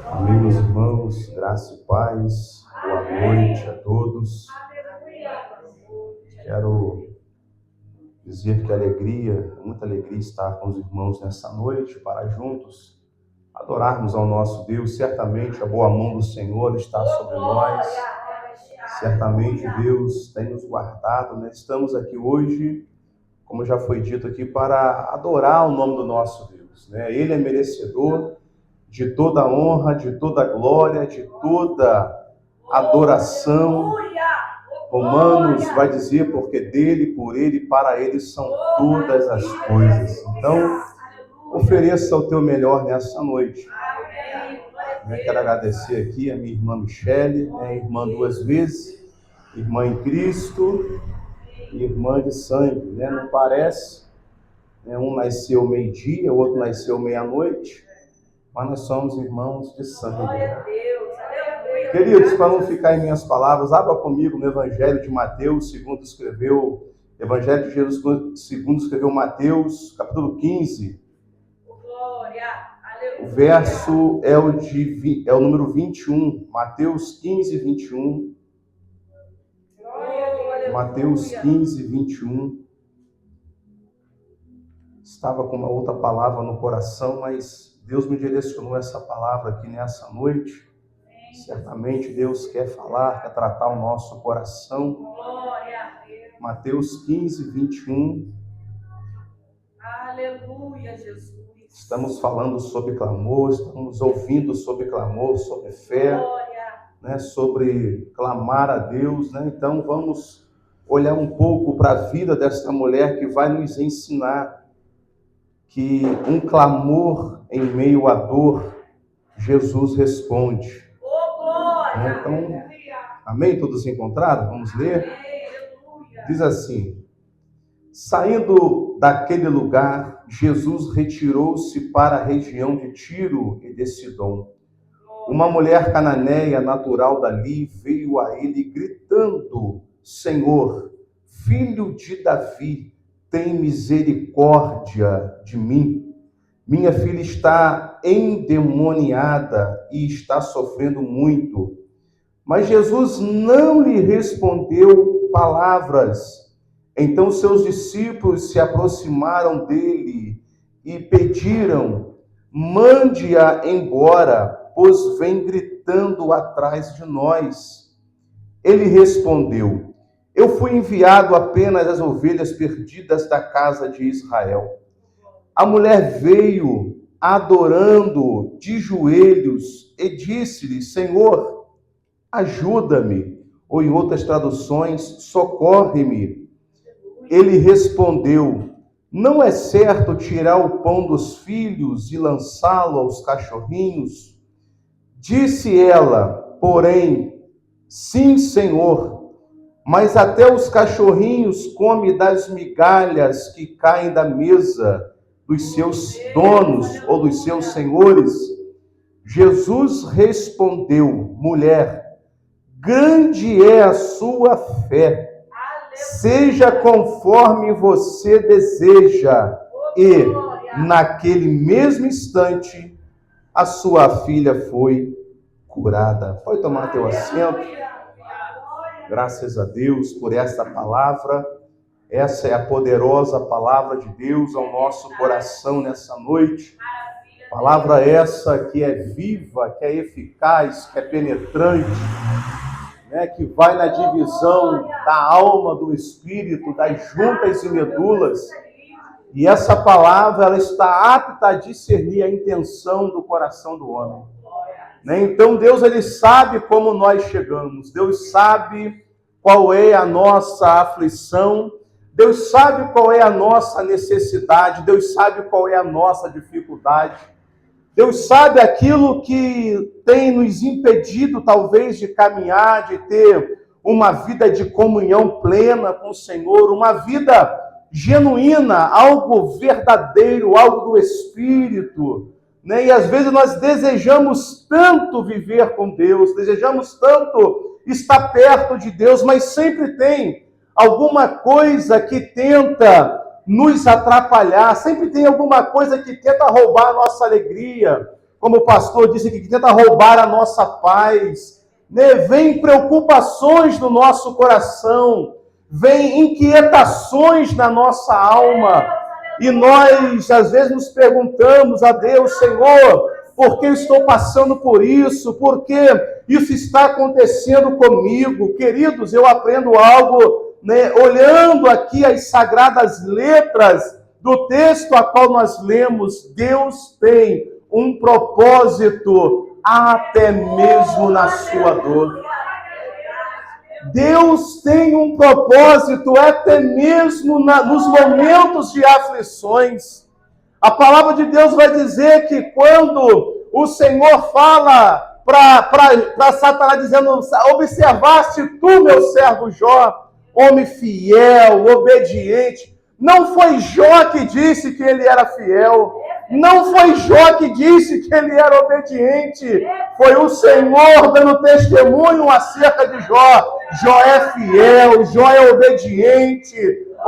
Amém, meus irmãos, graça e paz, boa noite a todos. Quero dizer que muita alegria estar com os irmãos nessa noite, para juntos adorarmos ao nosso Deus. Certamente a boa mão do Senhor está sobre nós, certamente Deus tem nos guardado, né? Estamos aqui hoje, como já foi dito aqui, para adorar o nome do nosso Deus, né? Ele é merecedor de toda honra, de toda glória, de toda adoração. Romanos vai dizer, porque dele, por ele e para ele são todas as coisas. Então, ofereça o teu melhor nessa noite. Eu quero agradecer aqui a minha irmã Michele, irmã duas vezes, irmã em Cristo e irmã de sangue, né? Não parece, né? Um nasceu meio-dia, o outro nasceu meia-noite, mas nós somos irmãos de sangue. Queridos, para não ficar em minhas palavras, abra comigo no Evangelho de Mateus, Evangelho de Jesus, segundo escreveu Mateus, capítulo 15. O verso é o número 21, Mateus 15, 21. Mateus 15, 21. Estava com uma outra palavra no coração, mas Deus me direcionou essa palavra aqui nessa noite. Certamente Deus quer falar, quer tratar o nosso coração. Mateus 15, 21. Aleluia, Jesus. Estamos falando sobre clamor, estamos ouvindo sobre clamor, sobre fé, né, sobre clamar a Deus, né? Então vamos olhar um pouco para a vida desta mulher que vai nos ensinar que um clamor em meio à dor, Jesus responde. Então, amém? Todos encontraram? Vamos ler? Diz assim: saindo daquele lugar, Jesus retirou-se para a região de Tiro e de Sidom. Uma mulher cananeia natural dali veio a ele gritando: Senhor, filho de Davi, tem misericórdia de mim. Minha filha está endemoniada e está sofrendo muito. Mas Jesus não lhe respondeu palavras. Então seus discípulos se aproximaram dele e pediram: mande-a embora, pois vem gritando atrás de nós. Ele respondeu: eu fui enviado apenas às ovelhas perdidas da casa de Israel. A mulher veio adorando de joelhos e disse-lhe: Senhor, ajuda-me, ou em outras traduções, socorre-me. Ele respondeu: não é certo tirar o pão dos filhos e lançá-lo aos cachorrinhos? Disse ela, porém, sim, Senhor, mas até os cachorrinhos comem das migalhas que caem da mesa dos seus donos ou dos seus senhores. Jesus respondeu: mulher, grande é a sua fé, seja conforme você deseja. E, naquele mesmo instante, a sua filha foi curada. Pode tomar teu assento. Graças a Deus por esta palavra. Essa é a poderosa palavra de Deus ao nosso coração nessa noite. Palavra essa que é viva, que é eficaz, que é penetrante, né, que vai na divisão da alma, do espírito, das juntas e medulas. E essa palavra, ela está apta a discernir a intenção do coração do homem. Né? Então Deus, ele sabe como nós chegamos. Deus sabe qual é a nossa aflição. Deus sabe qual é a nossa necessidade. Deus sabe qual é a nossa dificuldade. Deus sabe aquilo que tem nos impedido, talvez, de caminhar, de ter uma vida de comunhão plena com o Senhor, uma vida genuína, algo verdadeiro, algo do Espírito, né? E às vezes nós desejamos tanto viver com Deus, desejamos tanto estar perto de Deus, mas sempre tem alguma coisa que tenta nos atrapalhar, sempre tem alguma coisa que tenta roubar a nossa alegria, como o pastor disse aqui, que tenta roubar a nossa paz, né? Vem preocupações no nosso coração, vem inquietações na nossa alma, e nós às vezes nos perguntamos a Deus: Senhor, por que eu estou passando por isso? Por que isso está acontecendo comigo? Queridos, eu aprendo algo, né, olhando aqui as sagradas letras do texto a qual nós lemos. Deus tem um propósito até mesmo na sua dor. Deus tem um propósito até mesmo nos momentos de aflições. A palavra de Deus vai dizer que quando o Senhor fala para Satanás, dizendo: observaste tu, meu servo Jó, homem fiel, obediente. Não foi Jó que disse que ele era fiel. Não foi Jó que disse que ele era obediente. Foi o Senhor dando testemunho acerca de Jó. Jó é fiel, Jó é obediente.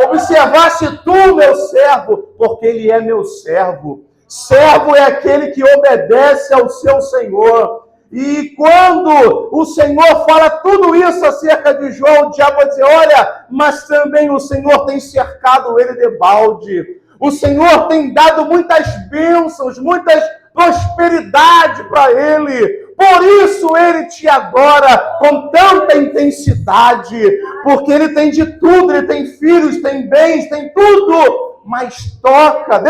Observaste tu, meu servo, porque ele é meu servo. Servo é aquele que obedece ao seu Senhor. E quando o Senhor fala tudo isso acerca de Jó, o diabo vai dizer: olha, mas também o Senhor tem cercado ele de balde. O Senhor tem dado muitas bênçãos, muitas prosperidade para ele. Por isso ele te adora com tanta intensidade, porque ele tem de tudo, ele tem filhos, tem bens, tem tudo. Mas toca,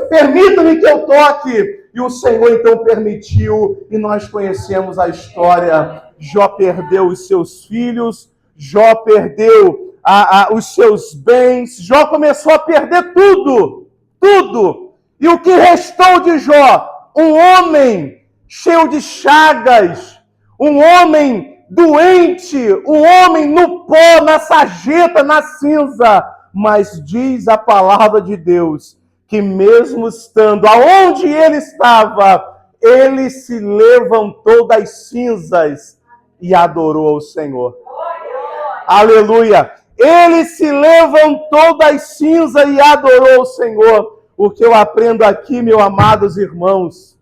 permita-me que eu toque. E o Senhor então permitiu, e nós conhecemos a história. Jó perdeu os seus filhos, Jó perdeu os seus bens, Jó começou a perder tudo. E o que restou de Jó? Um homem cheio de chagas, um homem doente, um homem no pó, na sarjeta, na cinza. Mas diz a palavra de Deus que mesmo estando aonde ele estava, ele se levantou das cinzas e adorou ao Senhor. Aleluia! Ele se levantou das cinzas e adorou ao Senhor. O que eu aprendo aqui, meus amados irmãos,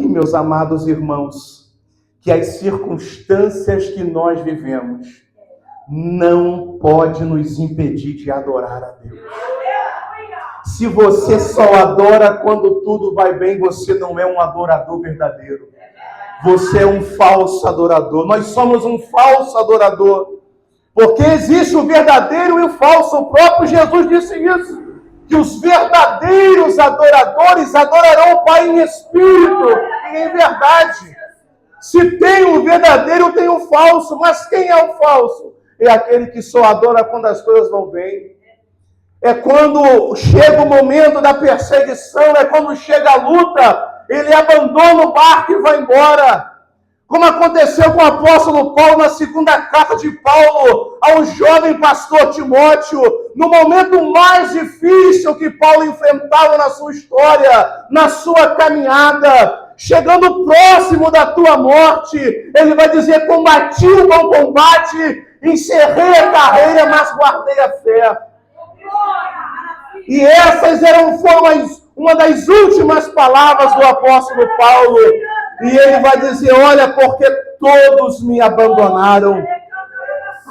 meus amados irmãos, que as circunstâncias que nós vivemos não pode nos impedir de adorar a Deus. Se você só adora quando tudo vai bem, você não é um adorador verdadeiro. Você é um falso adorador. Nós somos um falso adorador. Porque existe o verdadeiro e o falso. O próprio Jesus disse isso. Que os verdadeiros adoradores adorarão o Pai em espírito e em verdade. Se tem o verdadeiro, tem o falso. Mas quem é o falso? É aquele que só adora quando as coisas vão bem. É quando chega o momento da perseguição, é quando chega a luta, ele abandona o barco e vai embora. Como aconteceu com o apóstolo Paulo na segunda carta de Paulo ao jovem pastor Timóteo, no momento mais difícil que Paulo enfrentava na sua história, na sua caminhada, chegando próximo da tua morte, ele vai dizer: combati o bom combate, encerrei a carreira, mas guardei a fé. E essas foram uma das últimas palavras do apóstolo Paulo. E ele vai dizer: olha, porque todos me abandonaram.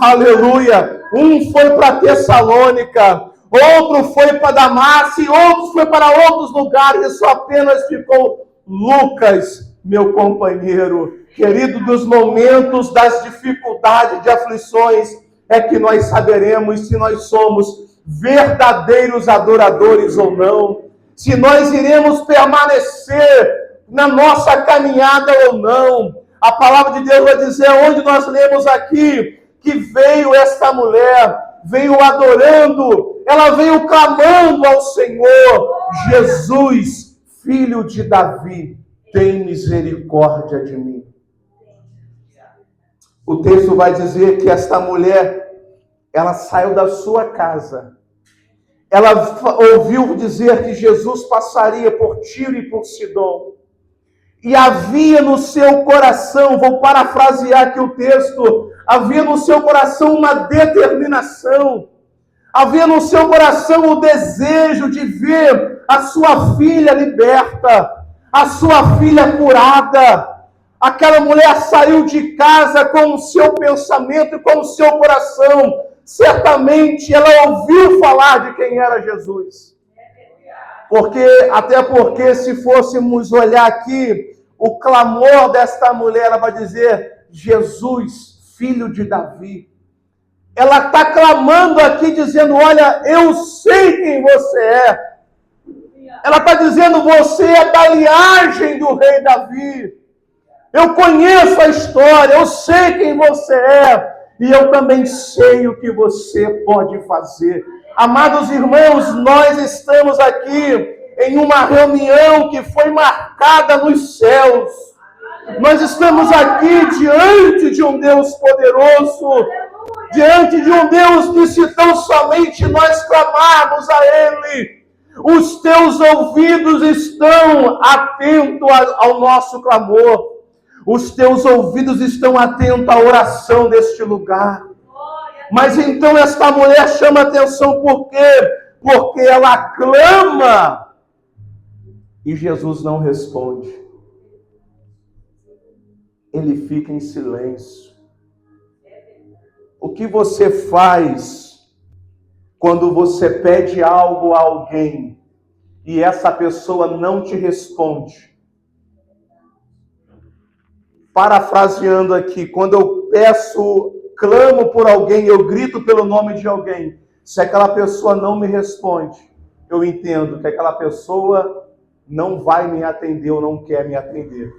Aleluia. Um foi para Tessalônica, outro foi para Damasco, e outro foi para outros lugares, e só apenas ficou Lucas, meu companheiro. Querido, dos momentos das dificuldades, de aflições, é que nós saberemos se nós somos verdadeiros adoradores ou não. Se nós iremos permanecer na nossa caminhada ou não. A palavra de Deus vai dizer, onde nós lemos aqui, que veio esta mulher, veio adorando, ela veio clamando ao Senhor: Jesus, filho de Davi, tem misericórdia de mim. O texto vai dizer que esta mulher, ela saiu da sua casa, ela ouviu dizer que Jesus passaria por Tiro e por Sidom, e havia no seu coração, vou parafrasear aqui o texto, havia no seu coração uma determinação, Havia no seu coração o desejo de ver a sua filha liberta, a sua filha curada. Aquela mulher saiu de casa com o seu pensamento e com o seu coração. Certamente ela ouviu falar de quem era Jesus. Até porque se fôssemos olhar aqui, o clamor desta mulher, ela vai dizer, Jesus, filho de Davi. Ela está clamando aqui, dizendo, olha, eu sei quem você é. Ela está dizendo, você é da linhagem do rei Davi. Eu conheço a história, eu sei quem você é. E eu também sei o que você pode fazer. Amados irmãos, nós estamos aqui em uma reunião que foi marcada nos céus. Nós estamos aqui diante de um Deus poderoso, diante de um Deus que se tão somente nós clamarmos a Ele, os teus ouvidos estão atentos ao nosso clamor. Os teus ouvidos estão atentos à oração deste lugar. Mas então esta mulher chama atenção por quê? Porque ela clama e Jesus não responde. Ele fica em silêncio. O que você faz quando você pede algo a alguém e essa pessoa não te responde? Parafraseando aqui, quando eu clamo por alguém, eu grito pelo nome de alguém, se aquela pessoa não me responde, eu entendo que aquela pessoa não vai me atender ou não quer me atender.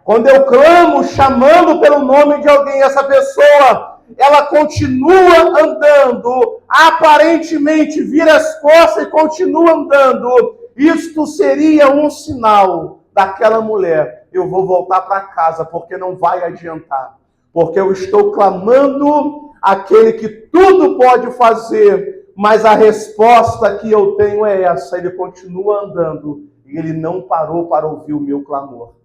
Quando eu clamo, chamando pelo nome de alguém, essa pessoa, ela continua andando, aparentemente vira as costas e continua andando. Isto seria um sinal daquela mulher. Eu vou voltar para casa, porque não vai adiantar. Porque eu estou clamando aquele que tudo pode fazer, mas a resposta que eu tenho é essa. Ele continua andando e ele não parou para ouvir o meu clamor.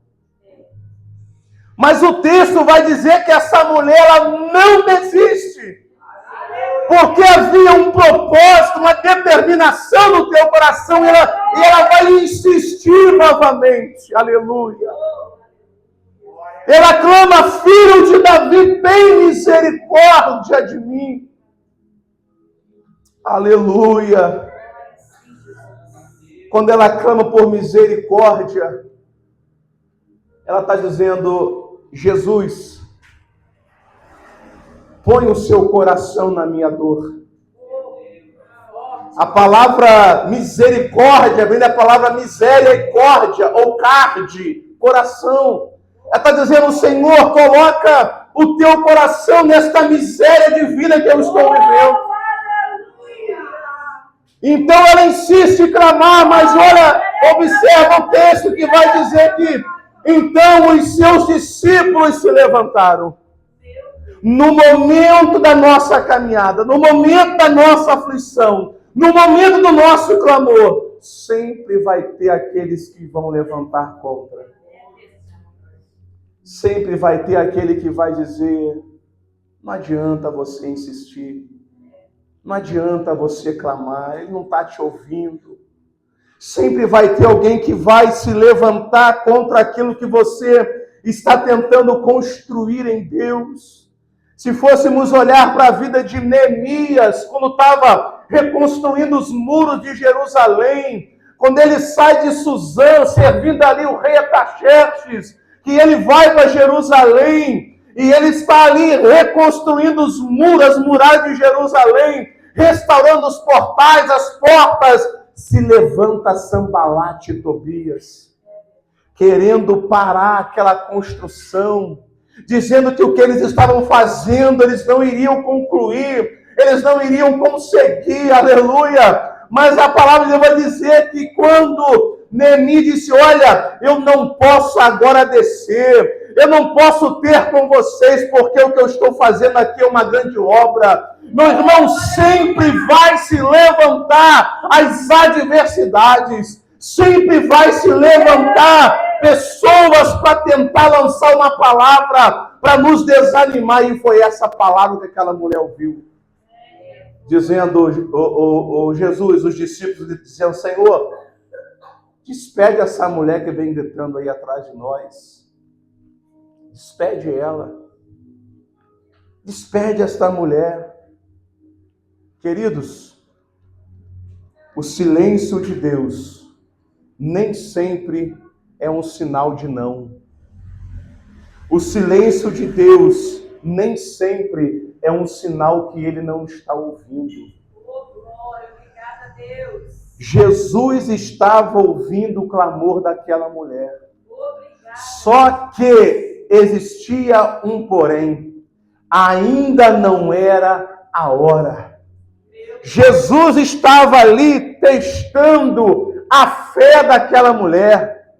Mas o texto vai dizer que essa mulher, ela não desiste. Porque havia um propósito, uma determinação no teu coração, e ela vai insistir novamente. Aleluia. Ela clama, filho de Davi, tem misericórdia de mim. Aleluia. Quando ela clama por misericórdia, ela está dizendo, Jesus, põe o seu coração na minha dor. A palavra misericórdia vem da palavra misericórdia, ou carde, coração. Ela está dizendo, Senhor, coloca o teu coração nesta miséria de vida que eu estou vivendo. Então ela insiste em clamar, mas olha, observa o texto que vai dizer que então os seus discípulos se levantaram. No momento da nossa caminhada, no momento da nossa aflição, no momento do nosso clamor, sempre vai ter aqueles que vão levantar contra. Sempre vai ter aquele que vai dizer, não adianta você insistir, não adianta você clamar, ele não está te ouvindo. Sempre vai ter alguém que vai se levantar contra aquilo que você está tentando construir em Deus. Se fôssemos olhar para a vida de Neemias, quando estava reconstruindo os muros de Jerusalém, quando ele sai de Suzã, servindo ali o rei Artaxerxes, que ele vai para Jerusalém, e ele está ali reconstruindo os muros, as muralhas de Jerusalém, restaurando os portais, as portas, se levanta Sanbalate e Tobias, querendo parar aquela construção, dizendo que o que eles estavam fazendo, eles não iriam concluir, eles não iriam conseguir, aleluia. Mas a palavra de Deus vai dizer que quando Neemias disse, olha, eu não posso agora descer, eu não posso ter com vocês, porque o que eu estou fazendo aqui é uma grande obra. Meu irmão, sempre vai se levantar as adversidades, sempre vai se levantar pessoas para tentar lançar uma palavra, para nos desanimar, e foi essa palavra que aquela mulher ouviu. dizendo, Jesus, os discípulos diziam, Senhor, despede essa mulher que vem gritando aí atrás de nós. Despede ela. Despede esta mulher. Queridos, o silêncio de Deus nem sempre é um sinal de não. O silêncio de Deus nem sempre é um sinal que Ele não está ouvindo. Oh, glória, obrigada a Deus. Jesus estava ouvindo o clamor daquela mulher. Obrigada. Só que existia um porém. Ainda não era a hora. Jesus estava ali testando a fé daquela mulher.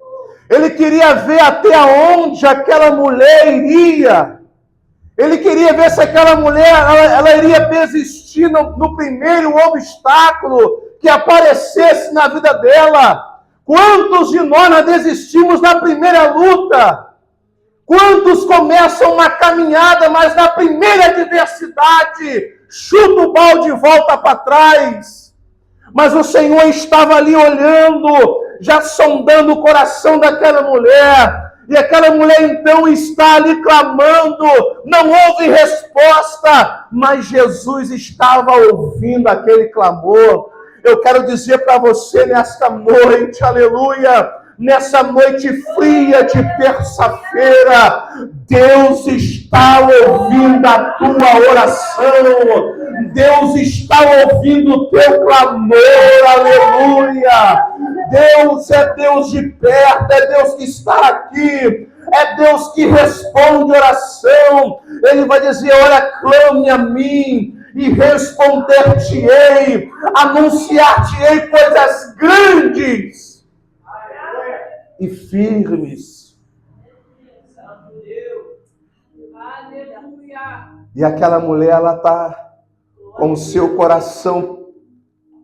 Ele queria ver até onde aquela mulher iria. Ele queria ver se aquela mulher ela iria persistir no primeiro obstáculo que aparecesse na vida dela. Quantos de nós desistimos na primeira luta? Quantos começam uma caminhada, mas na primeira adversidade, chuta o balde e volta para trás? Mas o Senhor estava ali olhando, já sondando o coração daquela mulher. E aquela mulher então está ali clamando, não houve resposta, mas Jesus estava ouvindo aquele clamor. Eu quero dizer para você nesta noite, aleluia, nessa noite fria de terça-feira, Deus está ouvindo a tua oração, Deus está ouvindo o teu clamor, aleluia. Deus é Deus de perto, é Deus que está aqui, é Deus que responde oração. Ele vai dizer, olha, clame a mim e responder-te-ei, anunciar-te-ei coisas grandes e firmes. E aquela mulher, ela está com o seu coração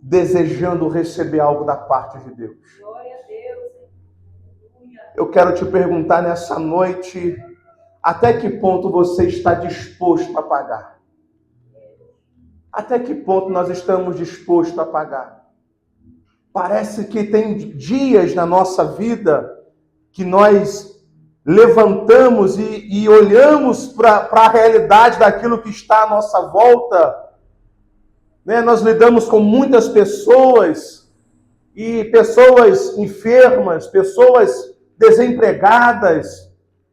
desejando receber algo da parte de Deus. Eu quero te perguntar nessa noite, até que ponto você está disposto a pagar? Até que ponto nós estamos dispostos a pagar? Parece que tem dias na nossa vida que nós levantamos e olhamos para a realidade daquilo que está à nossa volta. Nós lidamos com muitas pessoas, e pessoas enfermas, pessoas desempregadas,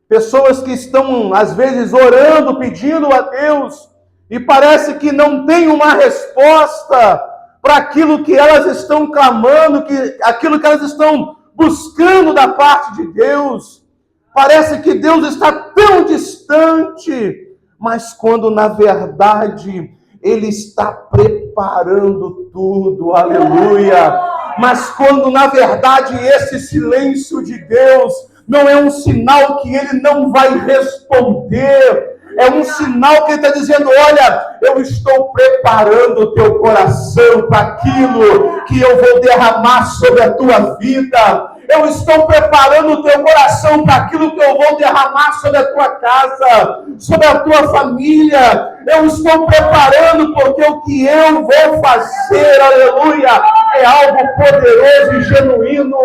pessoas que estão, às vezes, orando, pedindo a Deus, e parece que não tem uma resposta para aquilo que elas estão clamando, aquilo que elas estão buscando da parte de Deus. Parece que Deus está tão distante, mas quando, na verdade, Ele está preparando tudo, aleluia. Mas quando, na verdade, esse silêncio de Deus não é um sinal que Ele não vai responder, é um sinal que Ele está dizendo, olha, eu estou preparando o teu coração para aquilo que eu vou derramar sobre a tua vida. Eu estou preparando o teu coração para aquilo que eu vou derramar sobre a tua casa, sobre a tua família. Eu estou preparando porque o que eu vou fazer, aleluia, é algo poderoso e genuíno.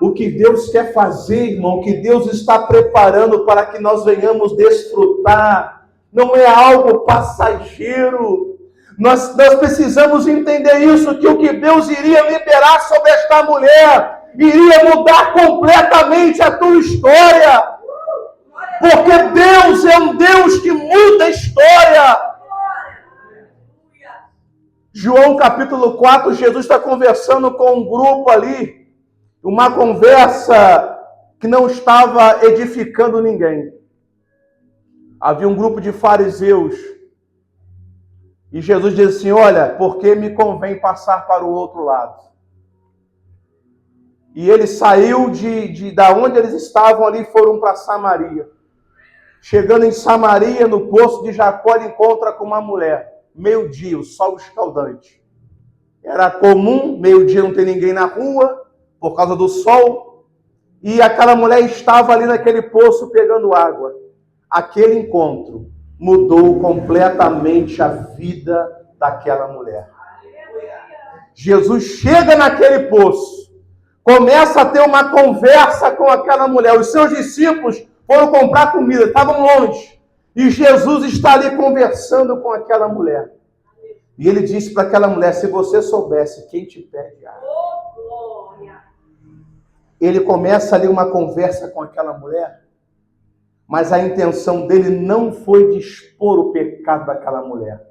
O que Deus quer fazer, irmão, o que Deus está preparando para que nós venhamos desfrutar, não é algo passageiro. Nós precisamos entender isso, que o que Deus iria liberar sobre esta mulher iria mudar completamente a tua história. Porque Deus é um Deus que muda a história. João capítulo 4, Jesus está conversando com um grupo ali, uma conversa que não estava edificando ninguém. Havia um grupo de fariseus. E Jesus diz assim, olha, porque me convém passar para o outro lado. E ele saiu da onde eles estavam ali, foram para Samaria. Chegando em Samaria, no poço de Jacó, ele encontra com uma mulher. Meio-dia, o sol escaldante. Era comum, meio-dia não tem ninguém na rua, por causa do sol. E aquela mulher estava ali naquele poço pegando água. Aquele encontro mudou completamente a vida daquela mulher. Jesus chega naquele poço, começa a ter uma conversa com aquela mulher. Os seus discípulos foram comprar comida, estavam longe. E Jesus está ali conversando com aquela mulher. E ele disse para aquela mulher: se você soubesse quem te pede água. Ele começa ali uma conversa com aquela mulher, mas a intenção dele não foi de expor o pecado daquela mulher.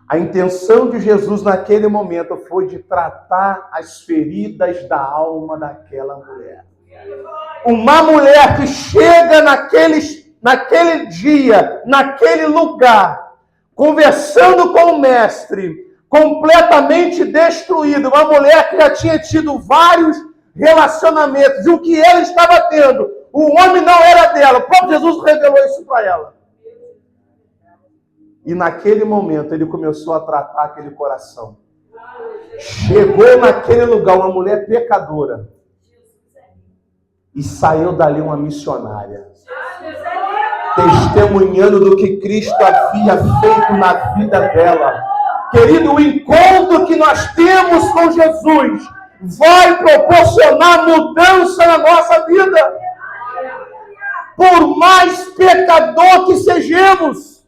A intenção de Jesus naquele momento foi de tratar as feridas da alma daquela mulher. Uma mulher que chega naquele dia, naquele lugar, conversando com o mestre, completamente destruída, uma mulher que já tinha tido vários relacionamentos, e o que ela estava tendo, o homem não era dela, o próprio Jesus revelou isso para ela. E naquele momento ele começou a tratar aquele coração. Chegou naquele lugar uma mulher pecadora e saiu dali uma missionária, testemunhando do que Cristo havia feito na vida dela. Querido, o encontro que nós temos com Jesus vai proporcionar mudança na nossa vida. Por mais pecador que sejamos,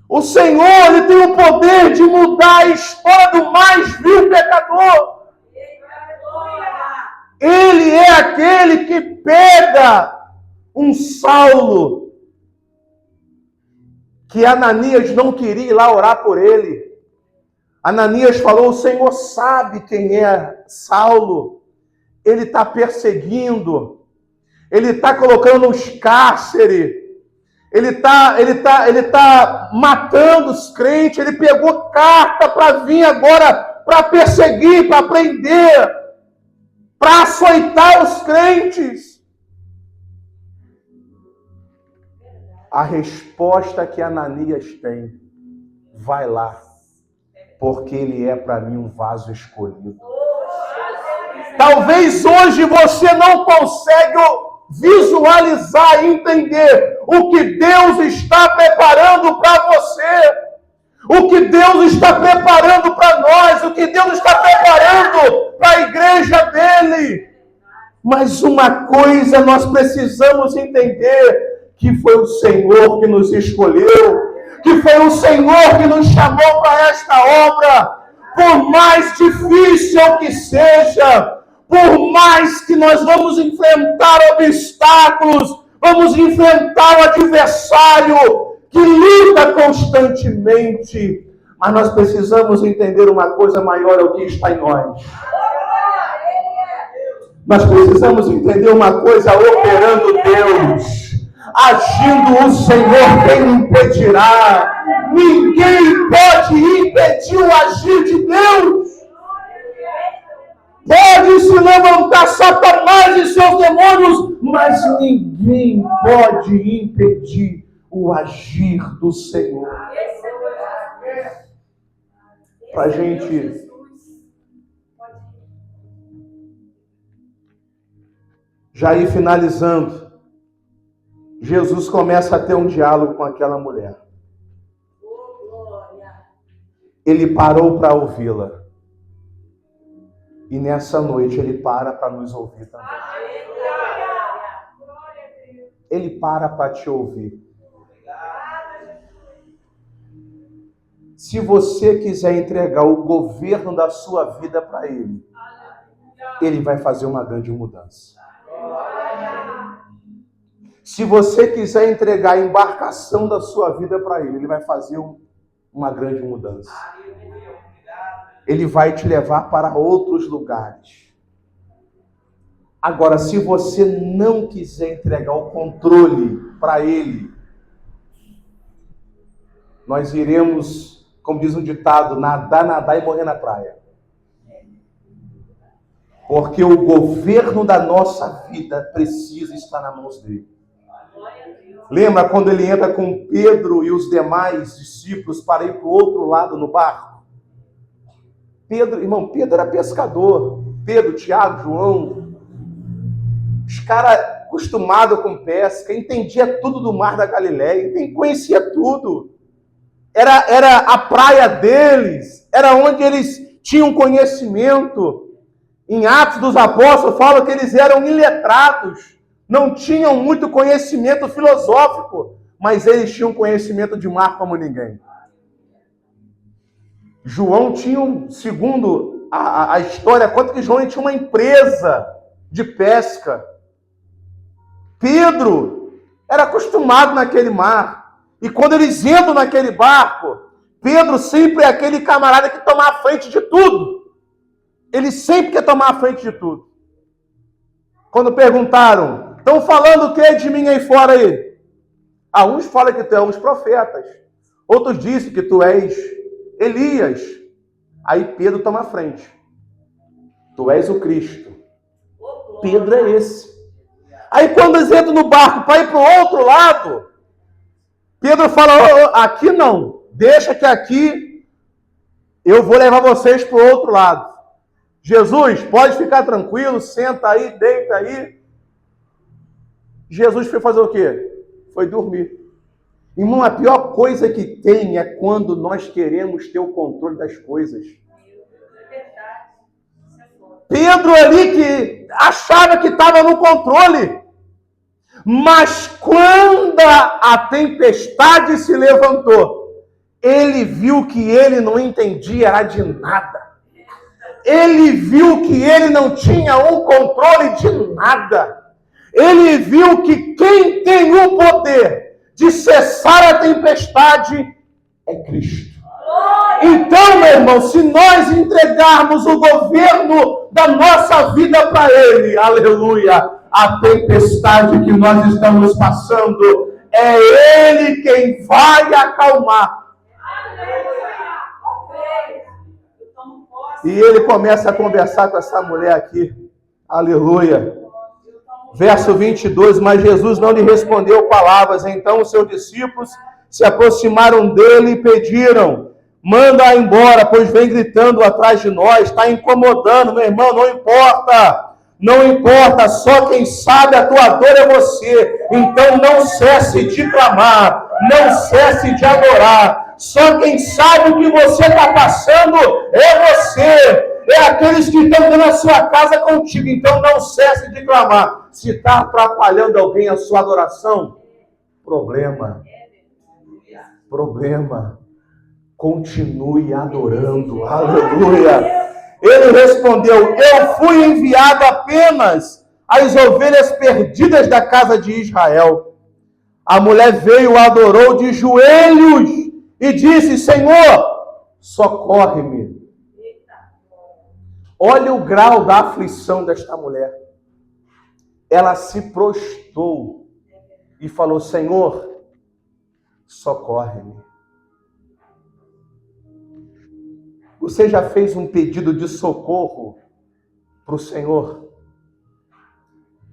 o Senhor, Ele tem o poder de mudar a história do mais vil pecador. Ele é aquele que pega um Saulo, que Ananias não queria ir lá orar por ele. Ananias falou: o Senhor sabe quem é Saulo. Ele está perseguindo. Ele está colocando nos cárceres. Ele tá matando os crentes. Ele pegou carta para vir agora para perseguir, para prender, para açoitar os crentes. A resposta que Ananias tem: vai lá, porque ele é para mim um vaso escolhido. Talvez hoje você não consiga visualizar e entender o que Deus está preparando para você, o que Deus está preparando para nós, o que Deus está preparando para a igreja dele. Mas uma coisa nós precisamos entender: que foi o Senhor que nos escolheu, que foi o Senhor que nos chamou para esta obra. Por mais difícil que seja, por mais que nós vamos enfrentar obstáculos, vamos enfrentar o adversário que luta constantemente, mas nós precisamos entender uma coisa maior: é o que está em nós. Nós precisamos entender uma coisa: operando Deus, agindo o Senhor, quem impedirá? Ninguém pode impedir o agir de Deus. Pode se levantar Satanás e seus demônios, mas ninguém pode impedir o agir do Senhor. Para a gente já ir finalizando, Jesus começa a ter um diálogo com aquela mulher. Ele parou para ouvi-la. E nessa noite ele para nos ouvir também. Ele para te ouvir. Se você quiser entregar o governo da sua vida para ele, ele vai fazer uma grande mudança. Se você quiser entregar a embarcação da sua vida para ele, ele vai fazer uma grande mudança. Ele vai te levar para outros lugares. Agora, se você não quiser entregar o controle para ele, nós iremos, como diz um ditado, nadar e morrer na praia. Porque o governo da nossa vida precisa estar nas mãos dele. Lembra quando ele entra com Pedro e os demais discípulos para ir para o outro lado no barco? Pedro era pescador. Pedro, Tiago, João. Os caras acostumado com pesca, entendia tudo do mar da Galileia, conhecia tudo. Era a praia deles, era onde eles tinham conhecimento. Em Atos dos Apóstolos fala que eles eram iletrados, não tinham muito conhecimento filosófico, mas eles tinham conhecimento de mar como ninguém. João tinha, segundo a história, conta que João tinha uma empresa de pesca. Pedro era acostumado naquele mar. E quando eles entram naquele barco, Pedro sempre é aquele camarada que toma a frente de tudo. Ele sempre quer tomar a frente de tudo. Quando perguntaram, estão falando o que de mim aí fora aí? Uns falam que tu é um dos profetas. Outros dizem que tu és Elias. Aí Pedro toma a frente. Tu és o Cristo. Pedro é esse. Aí quando eles entram no barco para ir para o outro lado, Pedro fala, aqui não. Deixa que aqui eu vou levar vocês para o outro lado. Jesus, pode ficar tranquilo, senta aí, deita aí. Jesus foi fazer o quê? Foi dormir. Irmão, a pior coisa que tem é quando nós queremos ter o controle das coisas. Pedro ali que achava que estava no controle. Mas quando a tempestade se levantou, ele viu que ele não entendia era de nada. Ele viu que ele não tinha um controle de nada. Ele viu que quem tem o poder de cessar a tempestade é Cristo. Então, meu irmão, se nós entregarmos o governo da nossa vida para Ele, aleluia, a tempestade que nós estamos passando, é Ele quem vai acalmar. E ele começa a conversar com essa mulher aqui. Aleluia. Verso 22, mas Jesus não lhe respondeu palavras. Então os seus discípulos se aproximaram dele e pediram, manda-a embora, pois vem gritando atrás de nós, está incomodando. Meu irmão, não importa. Não importa, só quem sabe a tua dor é você. Então não cesse de clamar, não cesse de adorar. Só quem sabe o que você está passando é você. É aqueles que estão dentro da sua casa contigo. Então não cesse de clamar. Se está atrapalhando alguém a sua adoração, problema. Continue adorando. Aleluia. Ele respondeu, eu fui enviado apenas às ovelhas perdidas da casa de Israel. A mulher veio, adorou de joelhos e disse, Senhor, socorre-me. Olha o grau da aflição desta mulher. Ela se prostrou e falou, Senhor, socorre-me. Você já fez um pedido de socorro para o Senhor?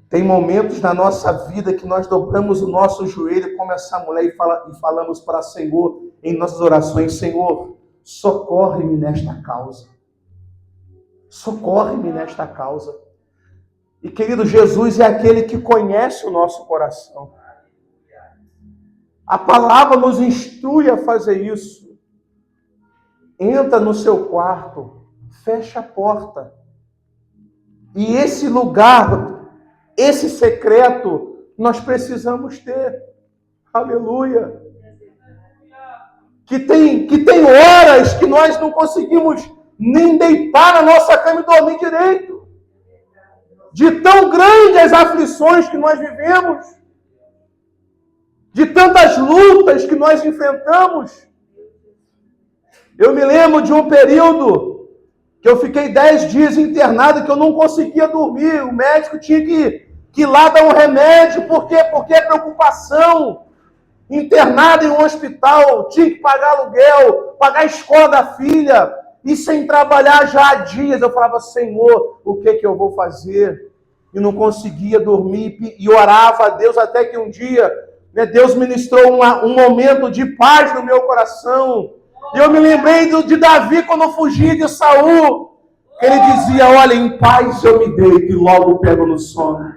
Tem momentos na nossa vida que nós dobramos o nosso joelho como essa mulher e falamos para o Senhor em nossas orações, Senhor, socorre-me nesta causa. Socorre-me nesta causa. E querido, Jesus é aquele que conhece o nosso coração. A palavra nos instrui a fazer isso. Entra no seu quarto, fecha a porta. E esse lugar, esse secreto, nós precisamos ter. Aleluia. Que tem horas que nós não conseguimos nem deitar na nossa cama e dormir direito. De tão grandes as aflições que nós vivemos. De tantas lutas que nós enfrentamos. Eu me lembro de um período que eu fiquei 10 dias internado que eu não conseguia dormir. O médico tinha que ir lá dar um remédio. Por quê? Porque é preocupação. Internado em um hospital, tinha que pagar aluguel, pagar a escola da filha. E sem trabalhar já há dias. Eu falava, Senhor, o que eu vou fazer? E não conseguia dormir e orava a Deus até que um dia, Deus ministrou um momento de paz no meu coração. E eu me lembrei de Davi quando fugia de Saul. Ele dizia, olha, em paz eu me deito e logo pego no sono.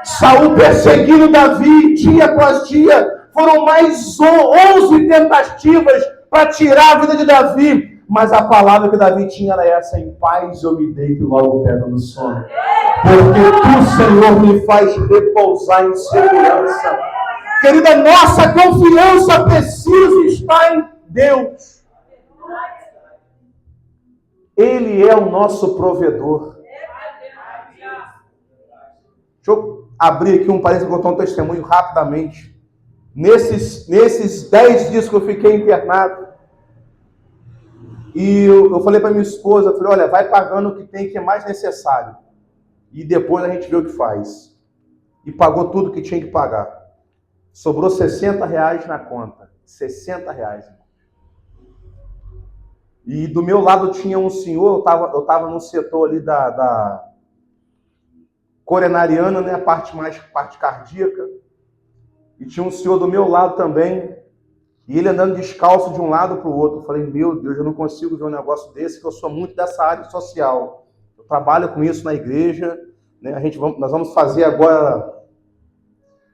Saul perseguindo Davi dia após dia. Foram mais 11 tentativas para tirar a vida de Davi. Mas a palavra que Davi tinha era essa: em paz eu me deito e logo pego no sono. Porque tu, Senhor, me faz repousar em segurança. Querida, nossa confiança precisa estar em Deus. Ele é o nosso provedor. Deixa eu abrir aqui um parênteses e contar um testemunho rapidamente. Nesses 10 dias que eu fiquei internado, e eu falei para minha esposa, eu falei, olha, vai pagando o que tem, que é mais necessário. E depois a gente vê o que faz. E pagou tudo que tinha que pagar. Sobrou R$60 na conta. R$60. E do meu lado tinha um senhor, eu estava no setor ali da coronariana, né, a parte cardíaca. E tinha um senhor do meu lado também, e ele andando descalço de um lado para o outro. Eu falei, meu Deus, eu não consigo ver um negócio desse, que eu sou muito dessa área social. Eu trabalho com isso na igreja, né? Nós vamos fazer agora,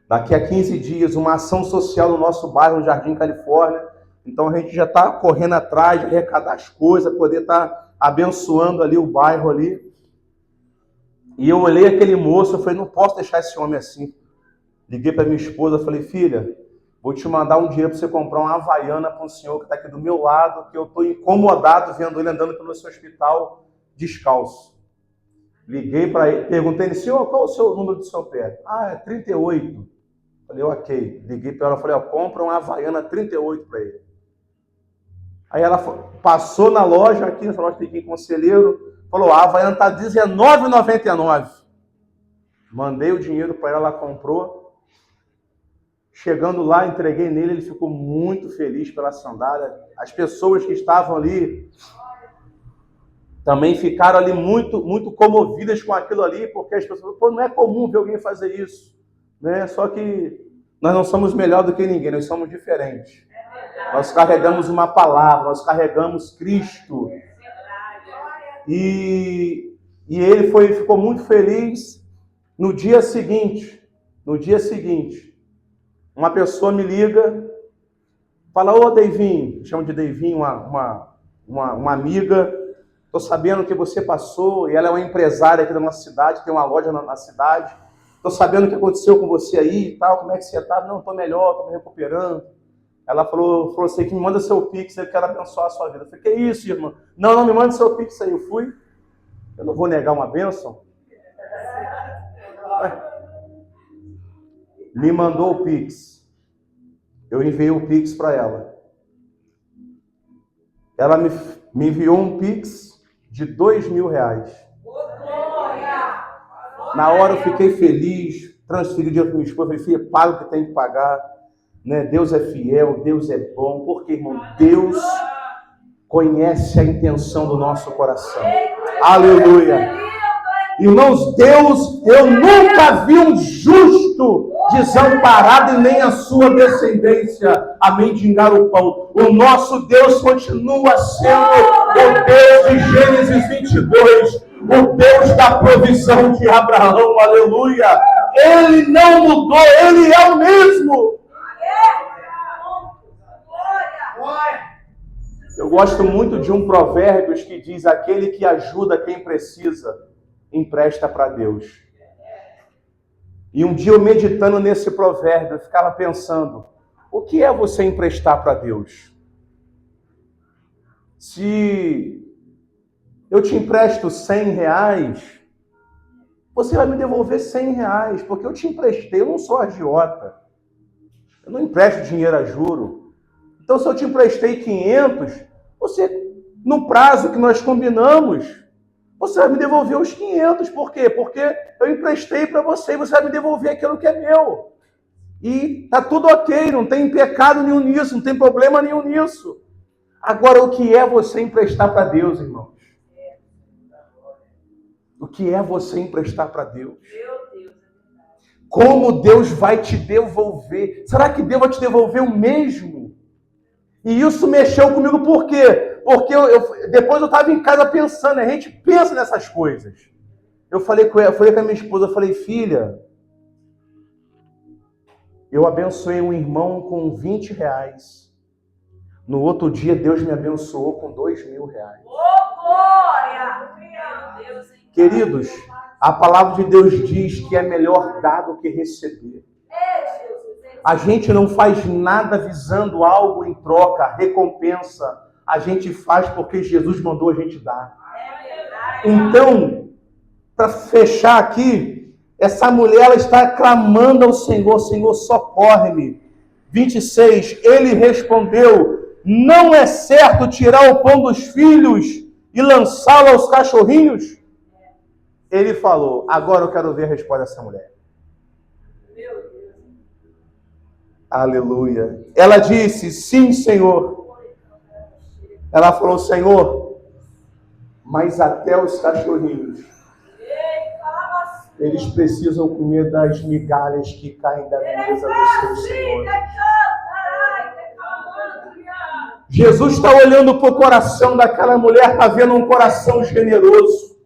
daqui a 15 dias, uma ação social no nosso bairro, no Jardim Califórnia. Então a gente já está correndo atrás de arrecadar as coisas, poder estar abençoando ali o bairro ali. E eu olhei aquele moço, eu falei, não posso deixar esse homem assim. Liguei para minha esposa, falei, filha, vou te mandar um dinheiro para você comprar uma Havaiana para um senhor que está aqui do meu lado, que eu estou incomodado vendo ele andando pelo seu hospital descalço. Liguei para ele, perguntei, senhor, qual é o seu número do seu pé? Ah, é 38. Falei, ok. Liguei para ela, falei, compra uma Havaiana 38 para ele. Aí ela passou na loja, aqui nessa loja tem conselheiro, falou, a Havaiana está R$19,99. Mandei o dinheiro para ela comprou. Chegando lá, entreguei nele, ele ficou muito feliz pela sandália. As pessoas que estavam ali também ficaram ali muito, muito comovidas com aquilo ali, porque as pessoas, não é comum ver alguém fazer isso, né? Só que nós não somos melhor do que ninguém, nós somos diferentes. Nós carregamos uma palavra, nós carregamos Cristo. E ele ficou muito feliz. No dia seguinte, uma pessoa me liga, fala, ô Deivinho, chamo de Deivinho, uma amiga, estou sabendo que você passou, e ela é uma empresária aqui da nossa cidade, tem uma loja na cidade, estou sabendo o que aconteceu com você aí e tal, como é que você está? Não, estou melhor, estou me recuperando. Ela falou assim, que me manda seu Pix, eu quero abençoar a sua vida. Eu falei, que isso, irmã? Não, me manda seu Pix aí. Eu fui, eu não vou negar uma bênção. Me mandou o Pix. Eu enviei o Pix para ela. Ela me enviou um Pix de R$2.000. Na hora eu fiquei feliz, transferi dinheiro para minha esposa, falei, filha, paga o que tem que pagar. Né? Deus é fiel, Deus é bom, porque, irmão, Deus conhece a intenção do nosso coração. Aleluia! Irmãos, Deus, eu nunca vi um justo desamparado e nem a sua descendência a mendigar o pão. O nosso Deus continua sendo o Deus de Gênesis 22, o Deus da provisão de Abraão, aleluia. Ele não mudou, ele é o mesmo. Eu gosto muito de um provérbio que diz, aquele que ajuda quem precisa, empresta para Deus. E um dia eu meditando nesse provérbio, eu ficava pensando, o que é você emprestar para Deus? Se eu te empresto R$100, você vai me devolver R$100, porque eu te emprestei, eu não sou agiota. Eu não empresto dinheiro a juro. Então, se eu te emprestei 500, você, no prazo que nós combinamos, você vai me devolver os 500. Por quê? Porque eu emprestei para você e você vai me devolver aquilo que é meu. E tá tudo ok, não tem pecado nenhum nisso, não tem problema nenhum nisso. Agora, o que é você emprestar para Deus, irmãos? O que é você emprestar para Deus? Como Deus vai te devolver? Será que Deus vai te devolver o mesmo? E isso mexeu comigo por quê? Porque depois eu estava em casa pensando, a gente pensa nessas coisas. Eu falei com a minha esposa, eu falei, filha, Eu abençoei um irmão com 20 reais. No outro dia, Deus me abençoou com 2.000 reais. Ô, glória! Meu Deus, hein? Queridos, a palavra de Deus diz que é melhor dar do que receber. A gente não faz nada visando algo em troca, recompensa. A gente faz porque Jesus mandou a gente dar. Então, para fechar aqui, essa mulher ela está clamando ao Senhor: Senhor, socorre-me. 26, ele respondeu: não é certo tirar o pão dos filhos e lançá-lo aos cachorrinhos? Ele falou: agora eu quero ver a resposta dessa mulher. Meu Deus. Aleluia. Ela disse: sim, Senhor. Ela falou: Senhor, mas até os cachorrinhos, eles precisam comer das migalhas que caem da mesa do seu Senhor. Jesus está olhando para o coração daquela mulher, está vendo um coração generoso.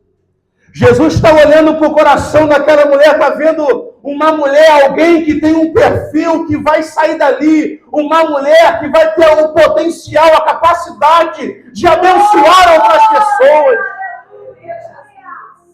Jesus está olhando para o coração daquela mulher, está vendo uma mulher, alguém que tem um perfil que vai sair dali, uma mulher que vai ter o potencial, a capacidade de abençoar outras pessoas.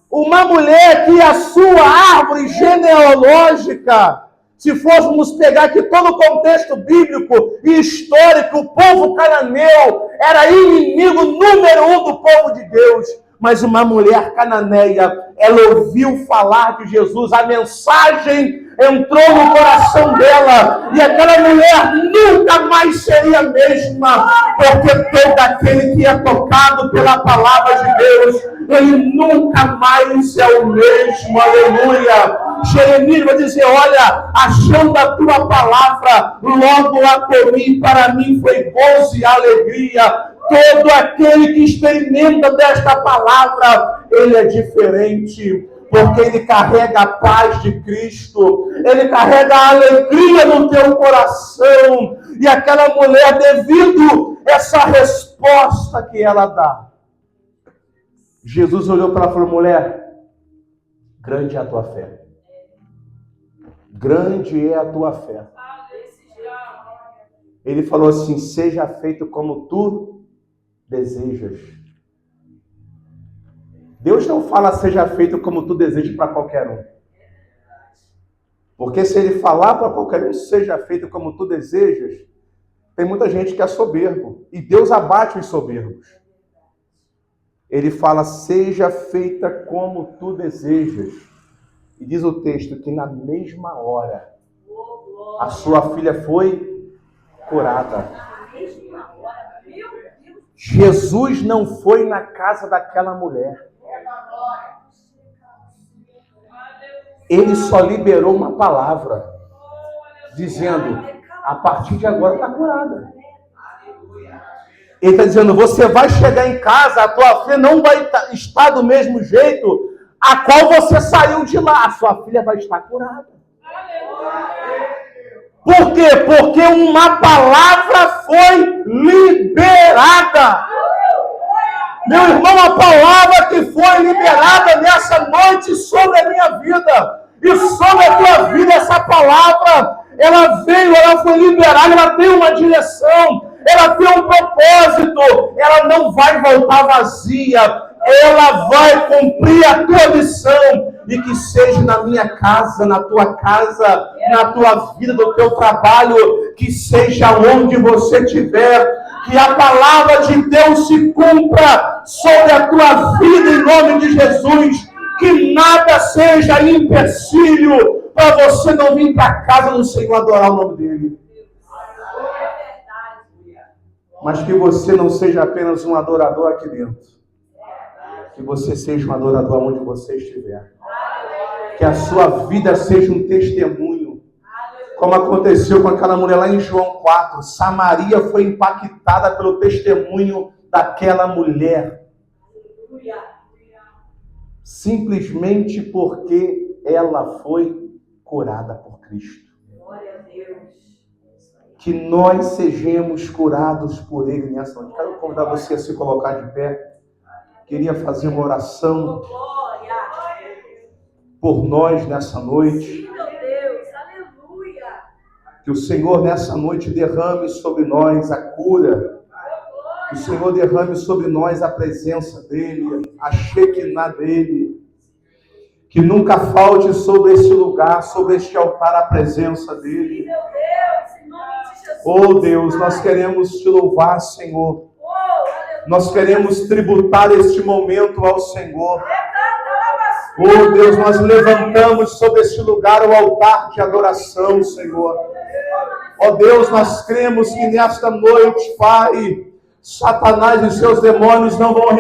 Uma mulher que a sua árvore genealógica, se fôssemos pegar aqui todo o contexto bíblico e histórico, o povo cananeu era inimigo número 1 do povo de Deus. Mas uma mulher cananeia, ela ouviu falar de Jesus, a mensagem entrou no coração dela, e aquela mulher nunca mais seria a mesma, porque todo aquele que é tocado pela palavra de Deus, ele nunca mais é o mesmo, aleluia. Jeremias vai dizer: olha, achando a tua palavra, logo a comi, para mim foi gozo e alegria. Todo aquele que experimenta desta palavra, ele é diferente, porque ele carrega a paz de Cristo, ele carrega a alegria no teu coração. E aquela mulher, devido a essa resposta que ela dá, Jesus olhou para ela e falou: mulher, grande é a tua fé. Grande é a tua fé. Ele falou assim: seja feito como tu desejas. Deus não fala seja feito como tu desejas para qualquer um. Porque se ele falar para qualquer um seja feito como tu desejas, tem muita gente que é soberbo. E Deus abate os soberbos. Ele fala: seja feita como tu desejas. E diz o texto que na mesma hora a sua filha foi curada. Jesus não foi na casa daquela mulher. Ele só liberou uma palavra, dizendo: a partir de agora está curada. Ele está dizendo: você vai chegar em casa, a tua filha não vai estar do mesmo jeito a qual você saiu de lá. A sua filha vai estar curada. Por quê? Porque uma palavra foi liberada. Meu irmão, a palavra que foi liberada nessa noite sobre a minha vida e sobre a tua vida, essa palavra, ela veio, ela foi liberada, ela tem uma direção, ela tem um propósito, ela não vai voltar vazia, ela vai cumprir a tua missão. E que seja na minha casa, na tua casa, na tua vida, no teu trabalho, que seja onde você estiver, que a palavra de Deus se cumpra sobre a tua vida em nome de Jesus, que nada seja empecilho para você não vir para a casa do Senhor adorar o nome dele. Mas que você não seja apenas um adorador aqui dentro, que você seja um adorador onde você estiver. Que a sua vida seja um testemunho, como aconteceu com aquela mulher lá em João 4. Samaria foi impactada pelo testemunho daquela mulher, simplesmente porque ela foi curada por Cristo. Que nós sejamos curados por Ele nessa noite. Quero convidar você a se colocar de pé. Queria fazer uma oração por nós nessa noite. Meu Deus, aleluia. Que o Senhor nessa noite derrame sobre nós a cura. Que o Senhor derrame sobre nós a presença dEle, a Shekinah dEle. Que nunca falte sobre este lugar, sobre este altar, a presença dEle. Oh Deus, nós queremos te louvar, Senhor. Nós queremos tributar este momento ao Senhor. Oh Deus, nós levantamos sobre este lugar o altar de adoração, Senhor. Oh Deus, nós cremos que nesta noite, Pai, Satanás e seus demônios não vão